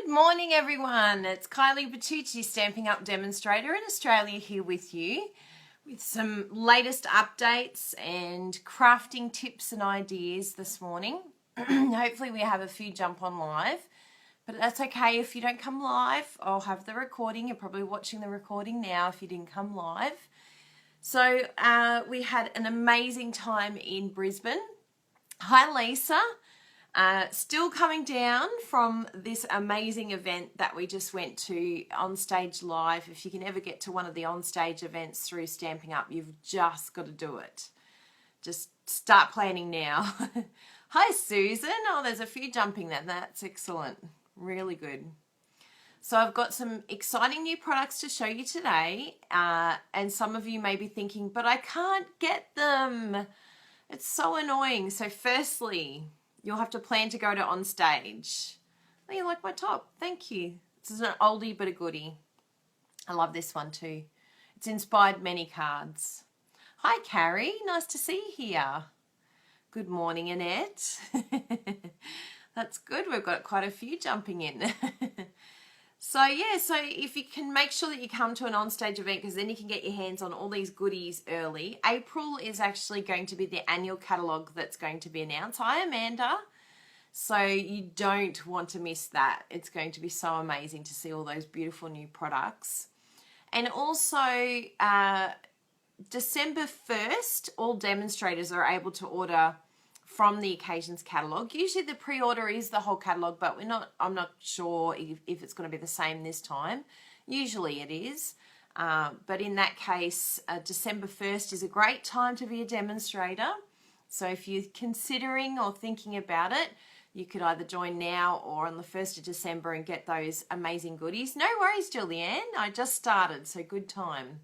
morning, everyone. It's Kylie Bertucci, Stamping Up Demonstrator in Australia, here with you with some latest updates and crafting tips and ideas this morning. Hopefully we have a few jump on live, but that's okay if you don't come live. I'll have the recording. You're probably watching the recording now if you didn't come live. So we had an amazing time in Brisbane. Hi, Lisa. Still coming down from this amazing event that we just went to on stage live. If you can ever get to one of the on stage events through Stamping Up, you've just got to do it. Just start planning now. Hi, Susan. Oh, there's a few jumping there. That's excellent. Really good. So I've got some exciting new products to show you today. And some of you may be thinking, but I can't get them. It's so annoying. So firstly, you'll have to plan to go to on stage. Oh, you like my top? Thank you. This is an oldie but a goodie. I love this one too. It's inspired many cards. Hi, Carrie. Nice to see you here. Good morning, Annette. That's good. We've got quite a few jumping in. So if you can make sure that you come to an on-stage event, because then you can get your hands on all these goodies early. April is actually going to be the annual catalogue that's going to be announced. Hi, Amanda. So you don't want to miss that. It's going to be so amazing to see all those beautiful new products. And also, December 1st, all demonstrators are able to order from the occasions catalogue. Usually the pre-order is the whole catalogue, but I'm not sure if it's going to be the same this time. Usually it is, but in that case, December 1st is a great time to be a demonstrator. So if you're considering or thinking about it, you could either join now or on the 1st of December and get those amazing goodies. No worries, Julianne. I just started, so good time.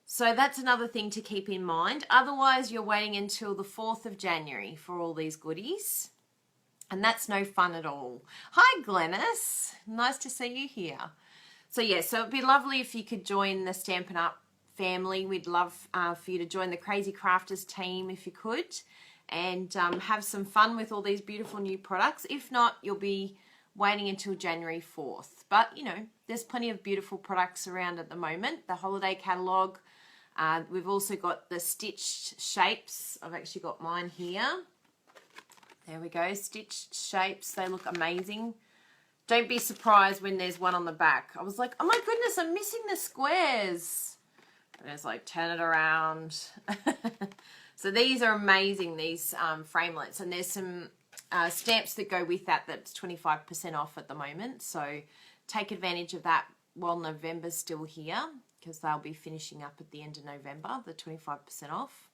So that's another thing to keep in mind. Otherwise, you're waiting until the 4th of January for all these goodies. And that's no fun at all. Hi, Glennis. Nice to see you here. So it'd be lovely if you could join the Stampin' Up family. We'd love for you to join the Crazy Crafters team if you could. And have some fun with all these beautiful new products. If not, you'll be waiting until January 4th. But, there's plenty of beautiful products around at the moment. The holiday catalogue. We've also got the stitched shapes. I've actually got mine here. There we go, stitched shapes. They look amazing. Don't be surprised when there's one on the back. I was like, oh my goodness, I'm missing the squares. And it's like, turn it around. So these are amazing, these framelits. And there's some stamps that go with that that's 25% off at the moment. So take advantage of that while November's still here, because they'll be finishing up at the end of November, the 25% off.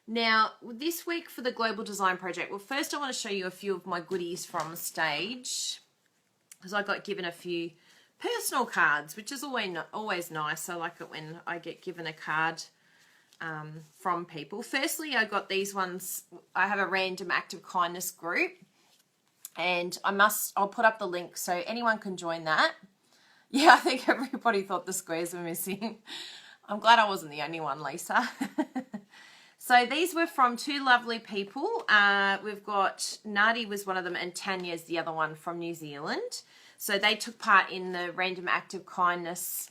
Now, this week for the Global Design Project, well, first I want to show you a few of my goodies from stage, because I got given a few personal cards, which is always nice. I like it when I get given a card from people. Firstly, I got these ones. I have a random act of kindness group, and I'll put up the link so anyone can join that. Yeah, I think everybody thought the squares were missing. I'm glad I wasn't the only one, Lisa. So these were from two lovely people. We've got Nadi was one of them and Tanya's the other one from New Zealand. So they took part in the Random Act of Kindness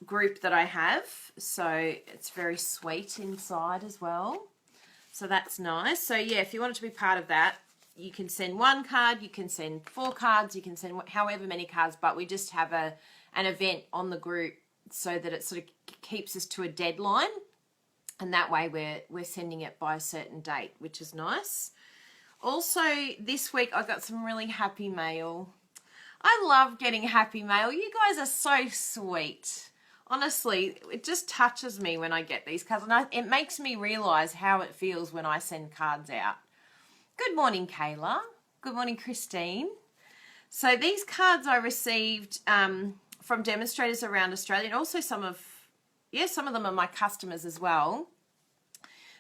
group that I have. So it's very sweet inside as well. So that's nice. So yeah, if you wanted to be part of that, you can send one card, you can send 4 cards, you can send however many cards, but we just have an event on the group so that it sort of keeps us to a deadline. And that way we're sending it by a certain date, which is nice. Also, this week I got some really happy mail. I love getting happy mail. You guys are so sweet. Honestly, it just touches me when I get these cards. And it makes me realise how it feels when I send cards out. Good morning, Kayla. Good morning, Christine. So these cards I received from demonstrators around Australia, and also some of them are my customers as well.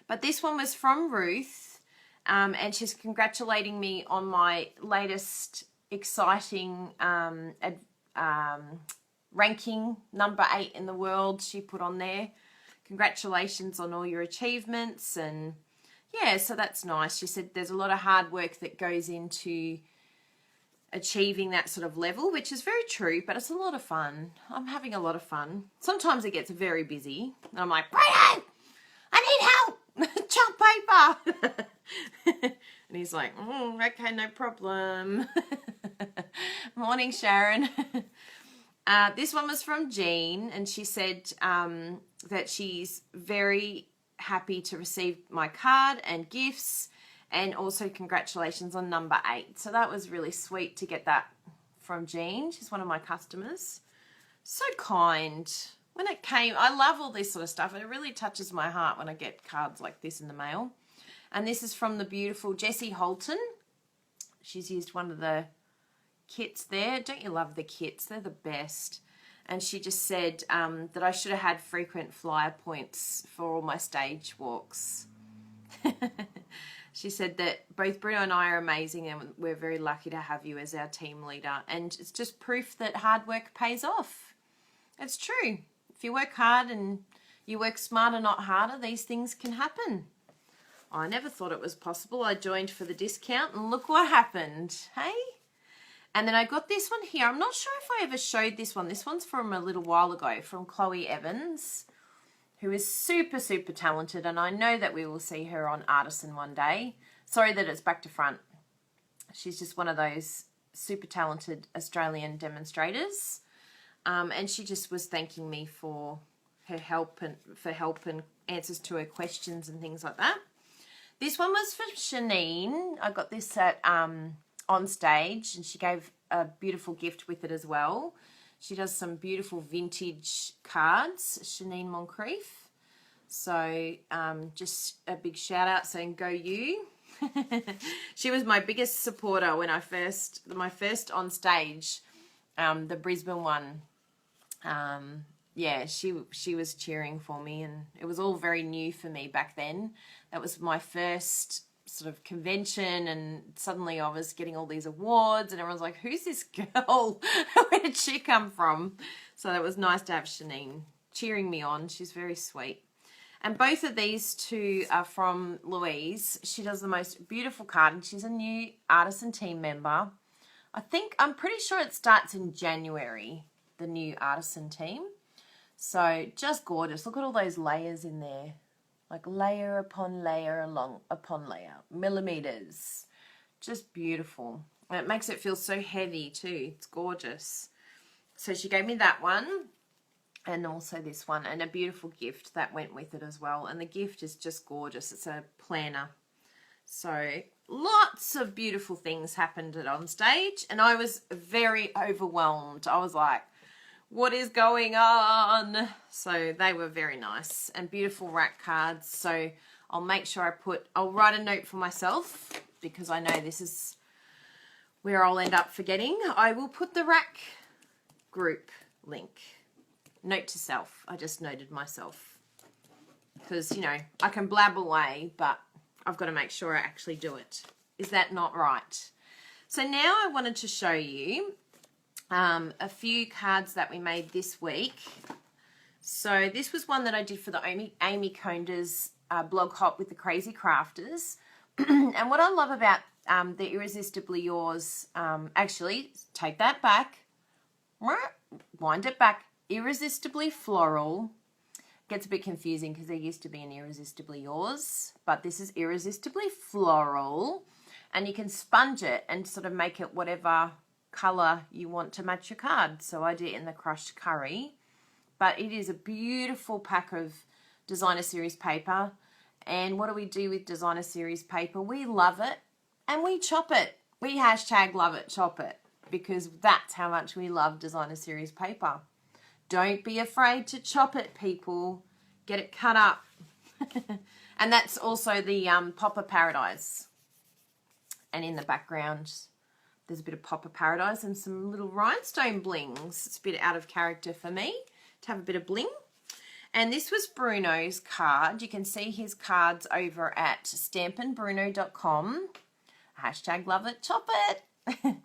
But this one was from Ruth, and she's congratulating me on my latest exciting ranking, number 8 in the world. She put on there. Congratulations on all your achievements, and yeah, so that's nice. She said there's a lot of hard work that goes into achieving that sort of level, which is very true, but it's a lot of fun. I'm having a lot of fun. Sometimes it gets very busy and I'm like, Brayden, I need help. Chop paper. And he's like, okay, no problem. Morning, Sharon. This one was from Jean, and she said that she's very happy to receive my card and gifts, and also congratulations on number 8. So that was really sweet to get that from Jean. She's one of my customers. So kind. When it came, I love all this sort of stuff. It really touches my heart when I get cards like this in the mail. And this is from the beautiful Jessie Holton. She's used one of the kits there. Don't you love the kits? They're the best. And she just said that I should have had frequent flyer points for all my stage walks. She said that both Bruno and I are amazing and we're very lucky to have you as our team leader. And it's just proof that hard work pays off. It's true. If you work hard and you work smarter, not harder, these things can happen. I never thought it was possible. I joined for the discount and look what happened. Hey? And then I got this one here. I'm not sure if I ever showed this one. This one's from a little while ago from Chloe Evans, who is super, super talented. And I know that we will see her on Artisan one day. Sorry that it's back to front. She's just one of those super talented Australian demonstrators. And she just was thanking me for her help and answers to her questions and things like that. This one was for Shanine. I got this at on stage, and she gave a beautiful gift with it as well. She does some beautiful vintage cards, Shanine Moncrief. So just a big shout out saying go you. She was my biggest supporter when my first on stage, the Brisbane one. Yeah, she was cheering for me, and it was all very new for me back then. That was my first sort of convention, and suddenly I was getting all these awards, and everyone's like, who's this girl? Where did she come from? So it was nice to have Shanine cheering me on. She's very sweet. And both of these two are from Louise. She does the most beautiful card, and she's a new Artisan team member. I'm pretty sure it starts in January, the new Artisan team. So just gorgeous. Look at all those layers in there. Like layer upon layer upon layer. Millimeters. Just beautiful. And it makes it feel so heavy too. It's gorgeous. So she gave me that one. And also this one. And a beautiful gift that went with it as well. And the gift is just gorgeous. It's a planner. So lots of beautiful things happened at On Stage. And I was very overwhelmed. I was like, what is going on? So they were very nice and beautiful rack cards. So I'll make sure I'll write a note for myself, because I know this is where I'll end up forgetting. I will put the rack group link. Note to self. I just noted myself, because, you know, I can blab away, but I've got to make sure I actually do it. Is that not right? So now I wanted to show you a few cards that we made this week. So this was one that I did for the Amy Conder's blog hop with the Crazy Crafters. And what I love about the Irresistibly Yours, actually, take that back, wind it back, Irresistibly Floral. Gets a bit confusing because there used to be an Irresistibly Yours, but this is Irresistibly Floral. And you can sponge it and sort of make it whatever colour you want to match your card. So I did it in the crushed curry, but it is a beautiful pack of designer series paper. And what do we do with designer series paper? We love it and we chop it. We hashtag love it, chop it, because that's how much we love designer series paper. Don't be afraid to chop it, people. Get it cut up. And that's also the Popper Paradise. And in the background, there's a bit of Popper Paradise and some little rhinestone blings. It's a bit out of character for me to have a bit of bling. And this was Bruno's card. You can see his cards over at stampinbruno.com. Hashtag love it, chop it.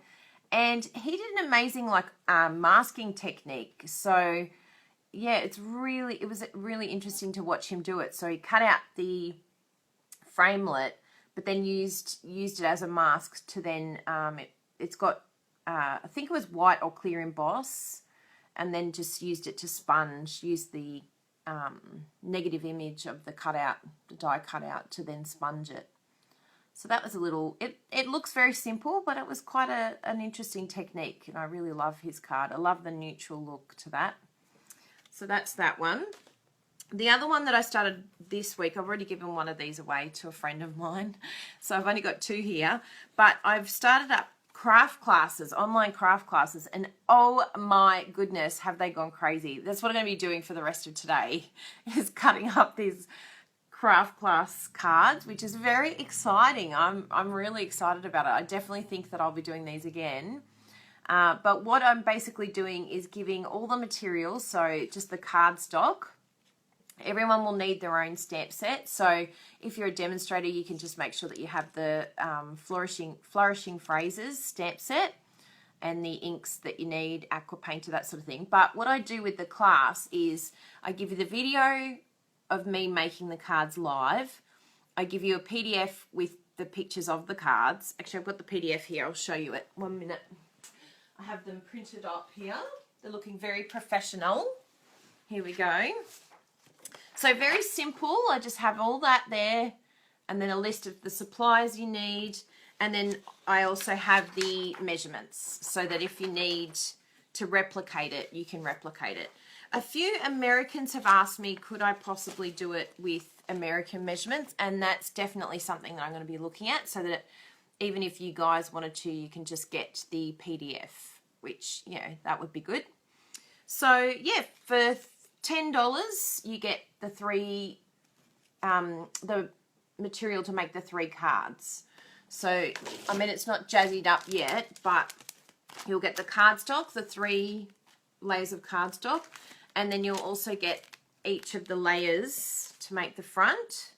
And he did an amazing masking technique. So yeah, it was really interesting to watch him do it. So he cut out the framelit, but then used it as a mask to then, it's got I think it was white or clear emboss, and then just used it to sponge, used the negative image of the cutout, the die cutout, to then sponge it. So that was a little, it looks very simple, but it was quite an interesting technique, and I really love his card. I love the neutral look to that. So that's that one. The other one that I started this week, I've already given one of these away to a friend of mine, so I've only got 2 here, but I've started up craft classes, online craft classes, and oh my goodness, have they gone crazy. That's what I'm going to be doing for the rest of today, is cutting up these craft class cards, which is very exciting. I'm really excited about it. I definitely think that I'll be doing these again. But what I'm basically doing is giving all the materials, so just the card stock. Everyone will need their own stamp set. So if you're a demonstrator, you can just make sure that you have the flourishing phrases stamp set and the inks that you need, aqua painter, that sort of thing. But what I do with the class is I give you the video of me making the cards live. I give you a PDF with the pictures of the cards. Actually, I've got the PDF here. I'll show you it. 1 minute. I have them printed up here. They're looking very professional. Here we go. So very simple. I just have all that there, and then a list of the supplies you need. And then I also have the measurements, so that if you need to replicate it, you can replicate it. A few Americans have asked me, could I possibly do it with American measurements? And that's definitely something that I'm going to be looking at, so that even if you guys wanted to, you can just get the PDF, which, you know, that would be good. So yeah, for $10, you get the material to make the 3 cards. So, I mean, it's not jazzied up yet, but you'll get the cardstock, the 3 layers of cardstock, and then you'll also get each of the layers to make the front,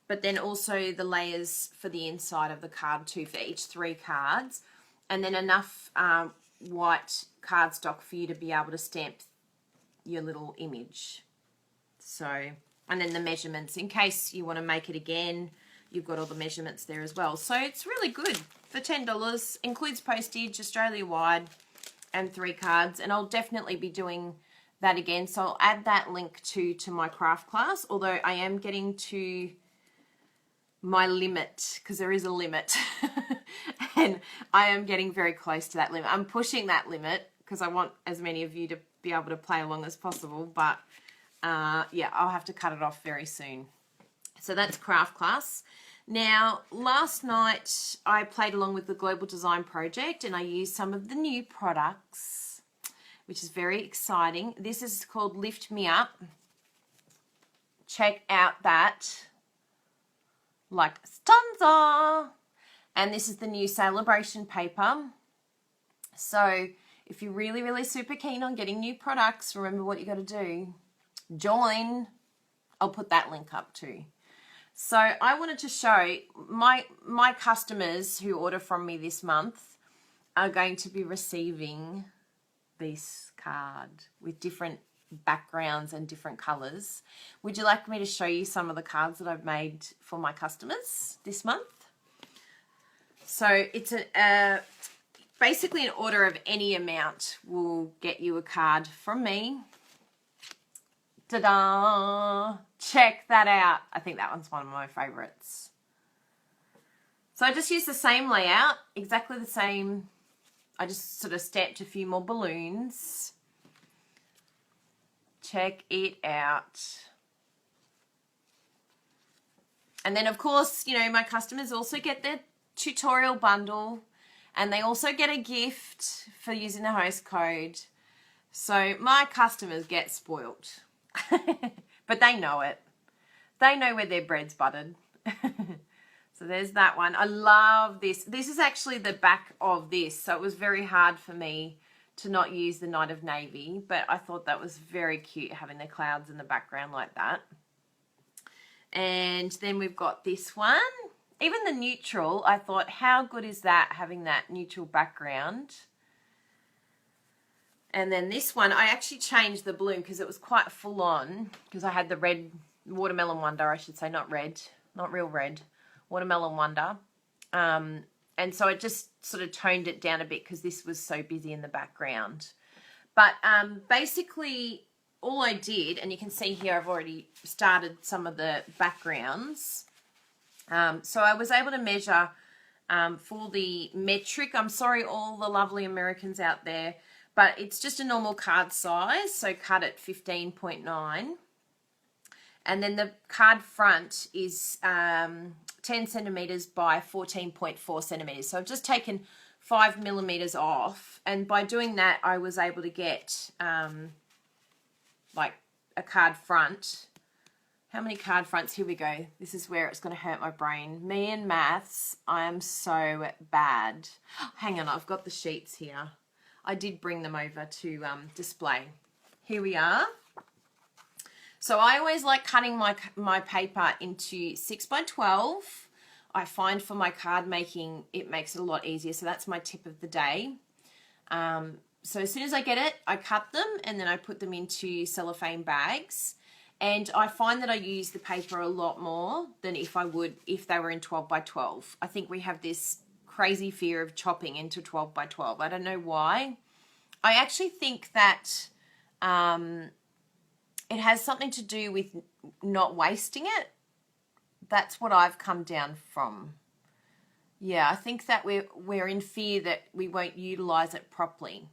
but then also the layers for the inside of the card too, for each 3 cards, and then enough white cardstock for you to be able to stamp your little image. So, and then the measurements, in case you want to make it again, you've got all the measurements there as well. So it's really good for $10. Includes postage, Australia-wide, and 3 cards. And I'll definitely be doing that again. So I'll add that link to my craft class, although I am getting to my limit, because there is a limit. And I am getting very close to that limit. I'm pushing that limit because I want as many of you to be able to play along as possible. But yeah, I'll have to cut it off very soon. So that's craft class. Now, last night I played along with the Global Design Project, and I used some of the new products, which is very exciting. This is called Lift Me Up. Check out that. Like stanza. And this is the new Celebration paper. So if you're really, really super keen on getting new products, remember what you got to do. Join. I'll put that link up too. So I wanted to show my customers who order from me this month are going to be receiving this card with different backgrounds and different colors. Would you like me to show you some of the cards that I've made for my customers this month? So it's basically an order of any amount will get you a card from me. Ta-da! Check that out. I think that one's one of my favorites. So I just used the same layout, exactly the same. I just sort of stamped a few more balloons. Check it out. And then, of course, you know, my customers also get their tutorial bundle, and they also get a gift for using the host code. So my customers get spoilt. But they know it. They know where their bread's buttered. So there's that one. I love this. This is actually the back of this. So it was very hard for me to not use the Night of Navy, but I thought that was very cute, having the clouds in the background like that. And then we've got this one. Even the neutral, I thought, how good is that, having that neutral background? And then this one, I actually changed the balloon because it was quite full on, because I had the red Watermelon Wonder, I should say, not red, not real red, Watermelon Wonder. And so I just sort of toned it down a bit because this was so busy in the background. But basically all I did, and you can see here I've already started some of the backgrounds. So I was able to measure for the metric. I'm sorry, all the lovely Americans out there, but it's just a normal card size. So cut at 15.9. And then the card front is 10 centimeters by 14.4 centimeters. So I've just taken 5 millimeters off. And by doing that, I was able to get like a card front. How many card fronts? Here we go. This is where it's going to hurt my brain. Me and maths, I am so bad. Hang on, I've got the sheets here. I did bring them over to display. Here we are. So I always like cutting my paper into 6 by 12. I find for my card making, it makes it a lot easier. So that's my tip of the day. So as soon as I get it, I cut them and then I put them into cellophane bags. And I find that I use the paper a lot more than if I would if they were in 12 by 12. I think we have this crazy fear of chopping into 12 by 12. I don't know why. I actually think that it has something to do with not wasting it. That's what I've come down from. Yeah, I think that we're in fear that we won't utilize it properly.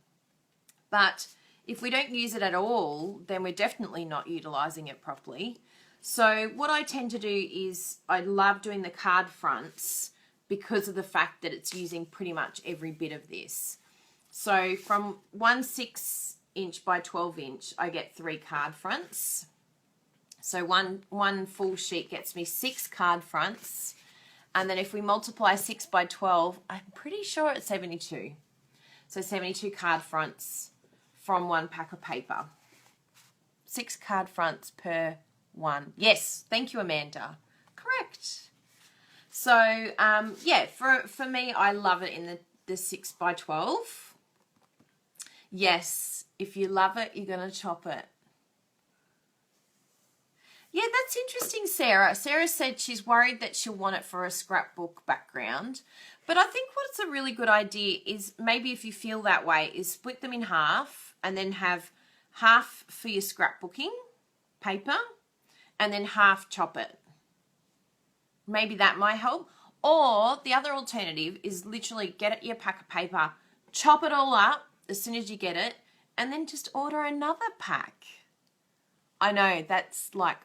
But if we don't use it at all, then we're definitely not utilizing it properly. So what I tend to do is I love doing the card fronts because of the fact that it's using pretty much every bit of this. So from 1 6" by 12" I get 3 card fronts. So one full sheet gets me 6 card fronts. And then if we multiply 6 by 12, I'm pretty sure it's 72. So 72 card fronts from 1 pack of paper. 6 card fronts per one. Yes, thank you, Amanda. Correct. So, yeah, for me, I love it in the 6 by 12. Yes, if you love it, you're going to chop it. Yeah, that's interesting, Sarah. Sarah said she's worried that she'll want it for a scrapbook background. But I think what's a really good idea is maybe if you feel that way is split them in half and then have half for your scrapbooking paper and then half chop it. Maybe that might help. Or the other alternative is literally get your pack of paper, chop it all up as soon as you get it, and then just order another pack. I know, that's like,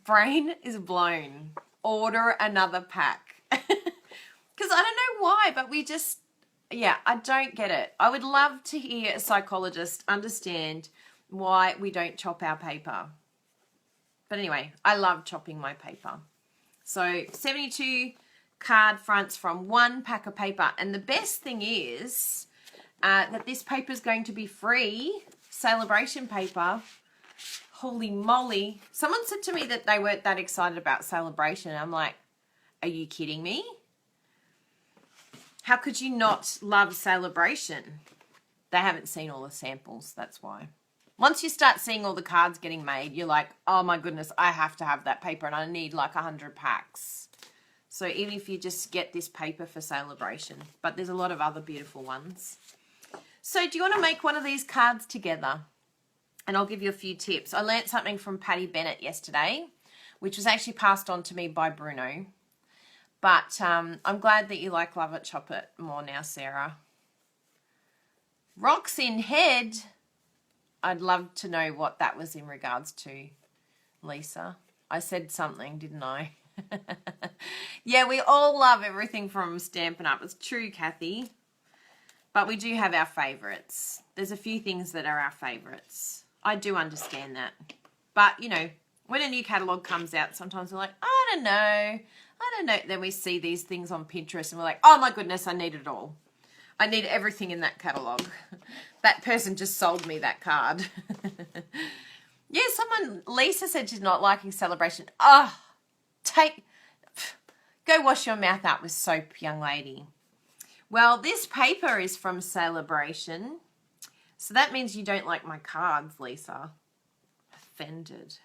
brain is blown. Order another pack. Because I don't know why, but we just, yeah, I don't get it. I would love to hear a psychologist understand why we don't chop our paper. But anyway, I love chopping my paper. So 72 card fronts from 1 pack of paper. And the best thing is that this paper is going to be free. Celebration paper. Holy moly. Someone said to me that they weren't that excited about Celebration. I'm like, are you kidding me? How could you not love Celebration? They haven't seen all the samples, that's why. Once you start seeing all the cards getting made, you're like, oh my goodness, I have to have that paper and I need like 100 packs. So even if you just get this paper for Celebration, but there's a lot of other beautiful ones. So do you want to make one of these cards together? And I'll give you a few tips. I learnt something from Patty Bennett yesterday, which was actually passed on to me by Bruno. But I'm glad that you like Love It, Chop It more now, Sarah. Rocks in head. I'd love to know what that was in regards to, Lisa. I said something, didn't I? Yeah, we all love everything from Stampin' Up. It's true, Kathy. But we do have our favourites. There's a few things that are our favourites. I do understand that. But, you know, when a new catalogue comes out, sometimes we're like, I don't know. Then we see these things on Pinterest and we're like, oh my goodness, I need it all. I need everything in that catalogue. That person just sold me that card. Yeah, Lisa said she's not liking Celebration. Oh, go wash your mouth out with soap, young lady. Well, this paper is from Celebration. So that means you don't like my cards, Lisa. Offended.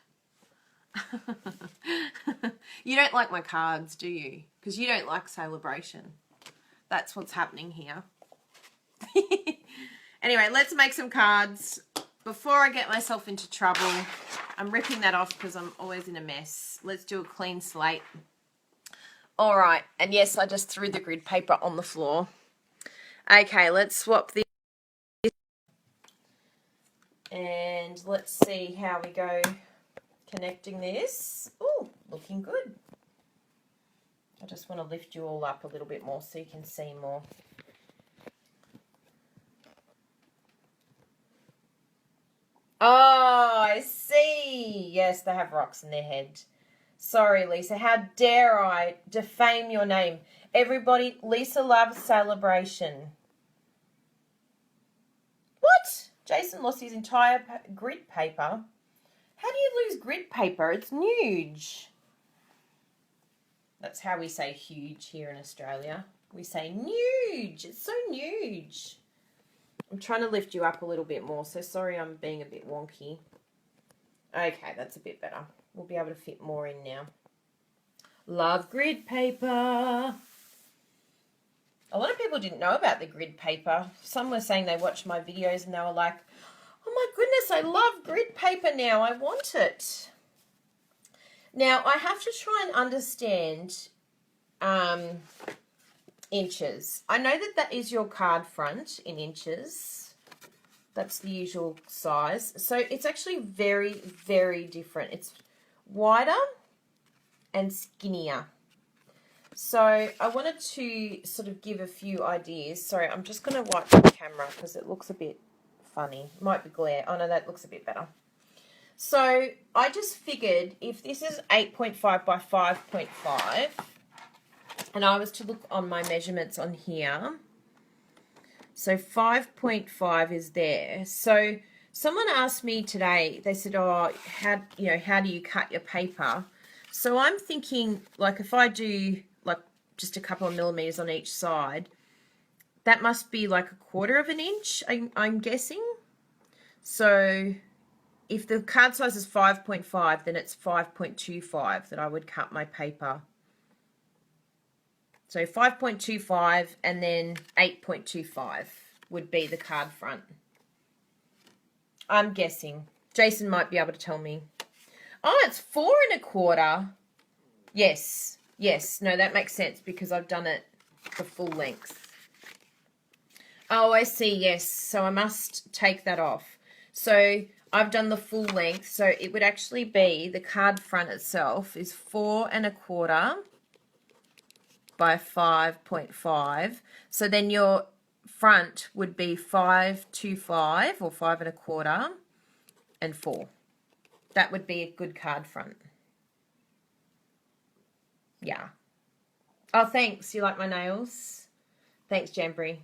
You don't like my cards, do you? Because you don't like celebration. That's what's happening here. Anyway, let's make some cards. Before I get myself into trouble, I'm ripping that off because I'm always in a mess. Let's do a clean slate. All right. And yes, I just threw the grid paper on the floor. Okay, let's swap this. And let's see how we go connecting this. Oh, looking good. I just want to lift you all up a little bit more so you can see more. Oh, I see. Yes, they have rocks in their head. Sorry, Lisa. How dare I defame your name? Everybody, Lisa loves celebration. What? Jason lost his entire grid paper. How do you lose grid paper? It's huge. That's how we say huge here in Australia. We say huge. It's so huge. I'm trying to lift you up a little bit more, so sorry I'm being a bit wonky. Okay, that's a bit better. We'll be able to fit more in now. Love grid paper. A lot of people didn't know about the grid paper. Some were saying they watched my videos and they were like, oh my goodness, I love grid paper now. I want it. Now, I have to try and understand inches. I know that that is your card front in inches. That's the usual size. So it's actually very, very different. It's wider and skinnier. So I wanted to sort of give a few ideas. Sorry, I'm just going to wipe the camera because it looks a bit funny. It might be glare. Oh, no, that looks a bit better. So I just figured if this is 8.5 by 5.5, and I was to look on my measurements on here, so 5.5 is there. So someone asked me today, they said, oh, how do you cut your paper? So I'm thinking, like, if I do like just a couple of millimeters on each side, that must be like 1/4 of an inch, I'm guessing. So if the card size is 5.5, then it's 5.25 that I would cut my paper. So 5.25 and then 8.25 would be the card front. I'm guessing. Jason might be able to tell me. Oh, it's 4 1/4. Yes. Yes. No, that makes sense because I've done it the full length. Oh, I see. Yes. So I must take that off. So I've done the full length. So it would actually be the card front itself is 4 1/4 by 5.5. So then your front would be 5.25 or 5 1/4 and 4. That would be a good card front. Yeah. Oh, thanks. You like my nails? Thanks, Jamboree.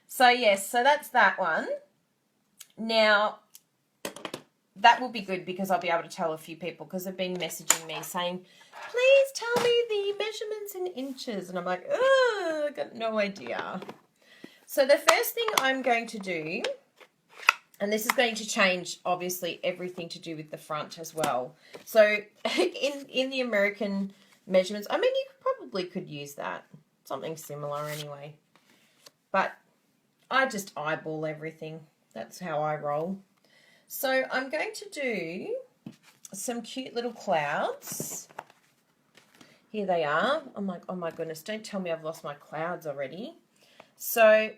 So, yes, so that's that one. Now, that will be good because I'll be able to tell a few people because they've been messaging me saying, please tell me the measurements in inches. And I'm like, oh, I got no idea. So the first thing I'm going to do, and this is going to change, obviously, everything to do with the front as well. So in the American measurements, I mean, you probably could use that. Something similar anyway. But I just eyeball everything. That's how I roll. So I'm going to do some cute little clouds. Here they are. I'm like, oh my goodness, don't tell me I've lost my clouds already. So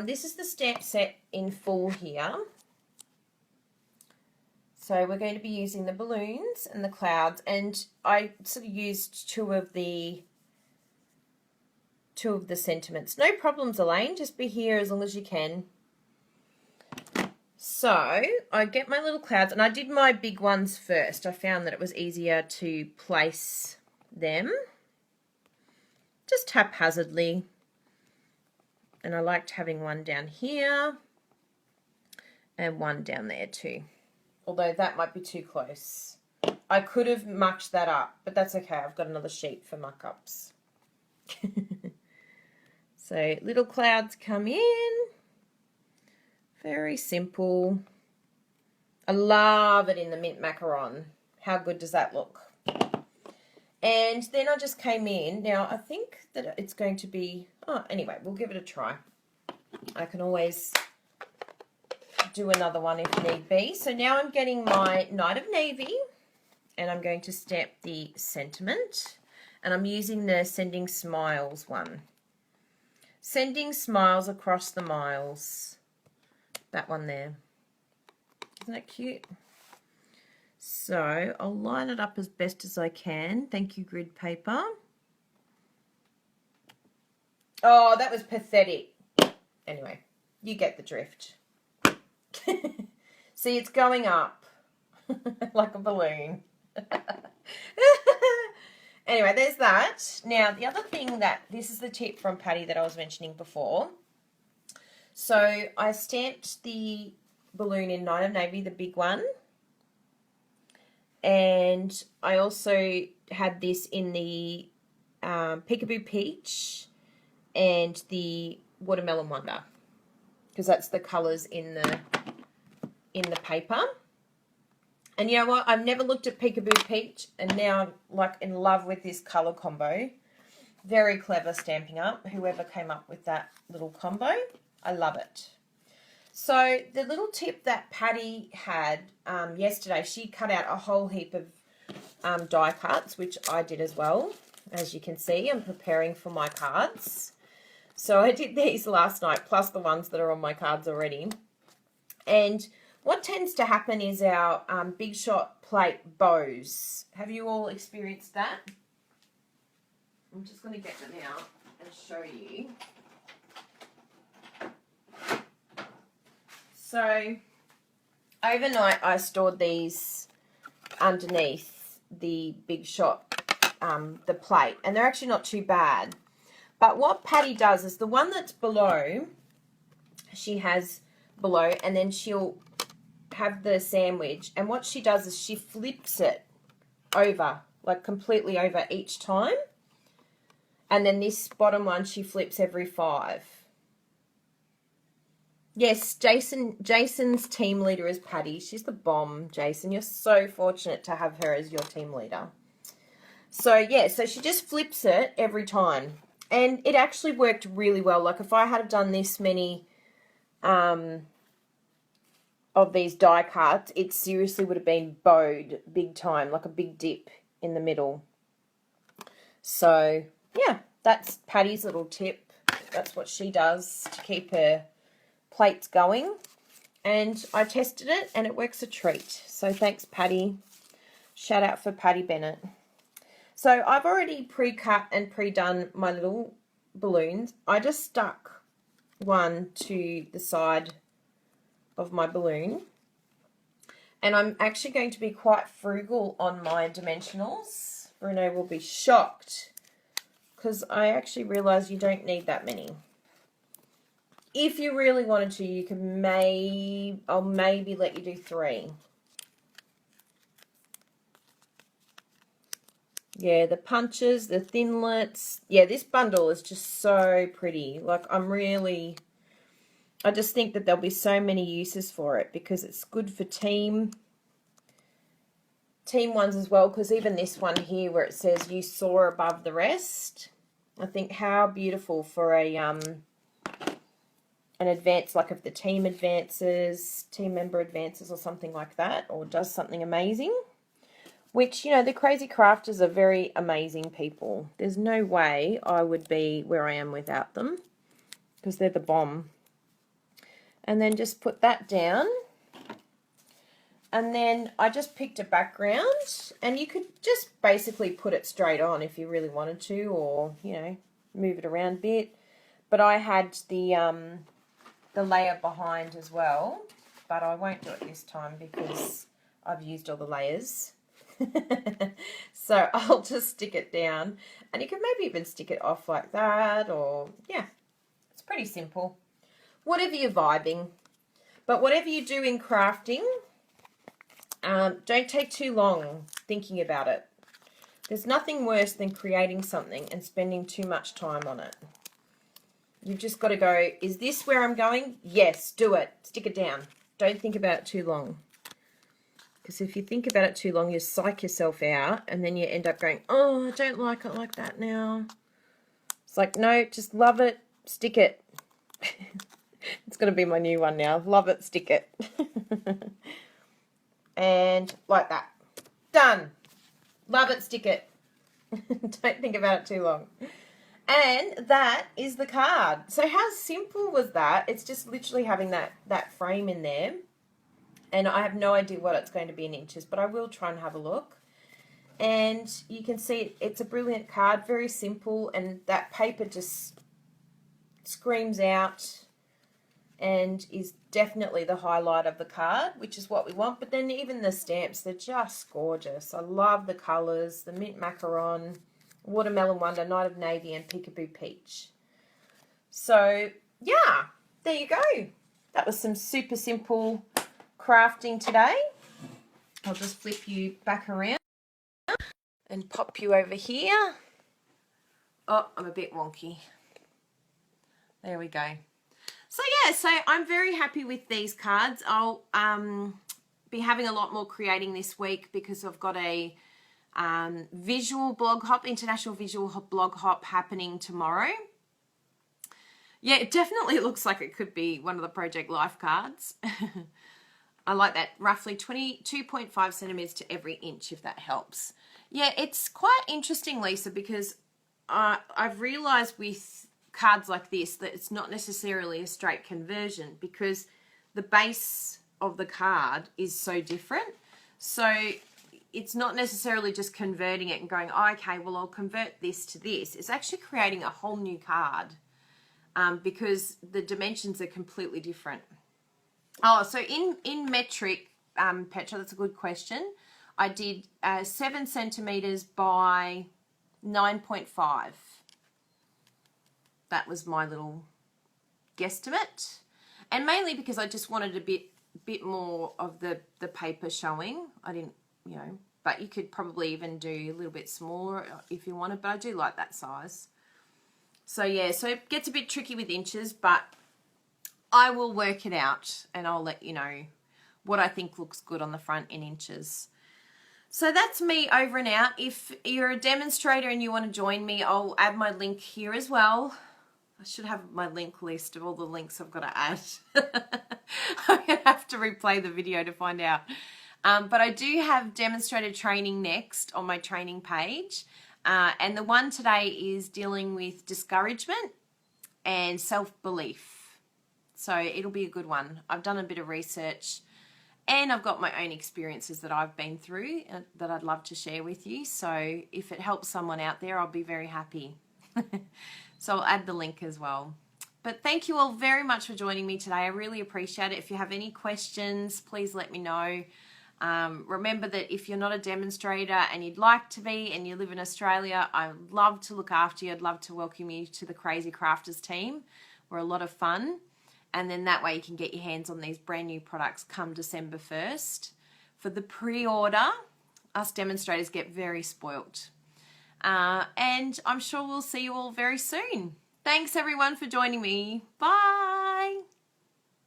this is the stamp set in full here. So we're going to be using the balloons and the clouds, and I sort of used two of the sentiments. No problems, Elaine. Just be here as long as you can. So I get my little clouds, and I did my big ones first. I found that it was easier to place them just haphazardly. And I liked having one down here and one down there too. Although that might be too close. I could have mucked that up, but that's okay. I've got another sheet for muck-ups. So little clouds come in. Very simple. I love it in the mint macaron. How good does that look? And then I just came in. Now, I think that it's going to be... Oh, anyway, we'll give it a try. I can always do another one if need be. So now I'm getting my Night of Navy, and I'm going to stamp the sentiment. And I'm using the Sending Smiles one. Sending Smiles Across the Miles. That one there. Isn't that cute? So I'll line it up as best as I can. Thank you, grid paper. Oh, that was pathetic. Anyway, you get the drift. See, it's going up like a balloon. Anyway, there's that. Now, the other thing this is the tip from Patty that I was mentioning before. So I stamped the balloon in Night of Navy, the big one. And I also had this in the Peekaboo Peach and the Watermelon Wonder, because that's the colours in the paper. And you know what? I've never looked at Peekaboo Peach, and now I'm like in love with this colour combo. Very clever Stampin' Up. Whoever came up with that little combo, I love it. So the little tip that Patty had yesterday, she cut out a whole heap of die cuts, which I did as well. As you can see, I'm preparing for my cards. So I did these last night, plus the ones that are on my cards already. And what tends to happen is our Big Shot plate bows. Have you all experienced that? I'm just going to get them out and show you. So overnight I stored these underneath the Big Shot, the plate, and they're actually not too bad. But what Patty does is the one that's below, she has below, and then she'll have the sandwich, and what she does is she flips it over, like completely over each time, and then this bottom one she flips every 5. Yes, Jason's team leader is Patty. She's the bomb, Jason. You're so fortunate to have her as your team leader. So, yeah, so she just flips it every time. And it actually worked really well. Like, if I had done this many of these die cuts, it seriously would have been bowed big time, like a big dip in the middle. So, yeah, that's Patty's little tip. That's what she does to keep her plates going, and I tested it and it works a treat. So thanks, Patty. Shout out for Patty Bennett. So I've already pre-cut and pre-done my little balloons. I just stuck one to the side of my balloon, and I'm actually going to be quite frugal on my dimensionals. Bruno will be shocked because I actually realised you don't need that many. If you really wanted to, you could I'll maybe let you do 3. Yeah, the punches, the thinlets. Yeah, this bundle is just so pretty. Like, I just think that there'll be so many uses for it, because it's good for team ones as well, because even this one here where it says you soar above the rest, I think how beautiful for an advance, like if the team member advances or something like that, or does something amazing, which, you know, the Crazy Crafters are very amazing people. There's no way I would be where I am without them, because they're the bomb. And then just put that down, and then I just picked a background, and you could just basically put it straight on if you really wanted to, or, you know, move it around a bit. But I had the layer behind as well, but I won't do it this time because I've used all the layers. So I'll just stick it down, and you can maybe even stick it off like that, or, yeah, it's pretty simple. Whatever you're vibing. But whatever you do in crafting, don't take too long thinking about it. There's nothing worse than creating something and spending too much time on it. You've just got to go, is this where I'm going? Yes, do it. Stick it down. Don't think about it too long. Because if you think about it too long, you psych yourself out and then you end up going, oh, I don't like it like that now. It's like, no, just love it, stick it. It's going to be my new one now. Love it, stick it. And like that. Done. Love it, stick it. Don't think about it too long. And that is the card. So how simple was that? It's just literally having that frame in there. And I have no idea what it's going to be in inches, but I will try and have a look. And you can see it's a brilliant card, very simple, and that paper just screams out and is definitely the highlight of the card, which is what we want. But then even the stamps, they're just gorgeous. I love the colours, the mint macaron, watermelon wonder, night of navy, and peekaboo peach. So yeah, there you go. That was some super simple crafting today. I'll just flip you back around and pop you over here. Oh, I'm a bit wonky. There we go. So yeah, so I'm very happy with these cards. I'll be having a lot more creating this week because I've got a visual blog hop, international visual blog hop happening tomorrow. Yeah, it definitely looks like it could be one of the Project Life cards. I like that, roughly 22.5 centimeters to every inch, if that helps. Yeah, it's quite interesting, Lisa, because I've realized with cards like this that it's not necessarily a straight conversion because the base of the card is so different. So it's not necessarily just converting it and going, oh, okay, well, I'll convert this to this. It's actually creating a whole new card because the dimensions are completely different. Oh, so in metric, Petra, that's a good question. I did 7 centimeters by 9.5. That was my little guesstimate. And mainly because I just wanted a bit more of the paper showing. I didn't, you know, but you could probably even do a little bit smaller if you wanted, but I do like that size. So yeah, so it gets a bit tricky with inches, but I will work it out and I'll let you know what I think looks good on the front in inches. So that's me over and out. If you're a demonstrator and you want to join me, I'll add my link here as well. I should have my link list of all the links I've got to add. I'm going to have to replay the video to find out. But I do have demonstrator training next on my training page. And the one today is dealing with discouragement and self-belief. So it'll be a good one. I've done a bit of research and I've got my own experiences that I've been through that I'd love to share with you. So if it helps someone out there, I'll be very happy. So I'll add the link as well. But thank you all very much for joining me today. I really appreciate it. If you have any questions, please let me know. Remember that if you're not a demonstrator and you'd like to be and you live in Australia, I'd love to look after you. I'd love to welcome you to the Crazy Crafters team. We're a lot of fun. And then that way you can get your hands on these brand new products come December 1st. For the pre-order, us demonstrators get very spoilt. And I'm sure we'll see you all very soon. Thanks everyone for joining me. Bye.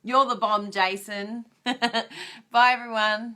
You're the bomb, Jason. Bye everyone.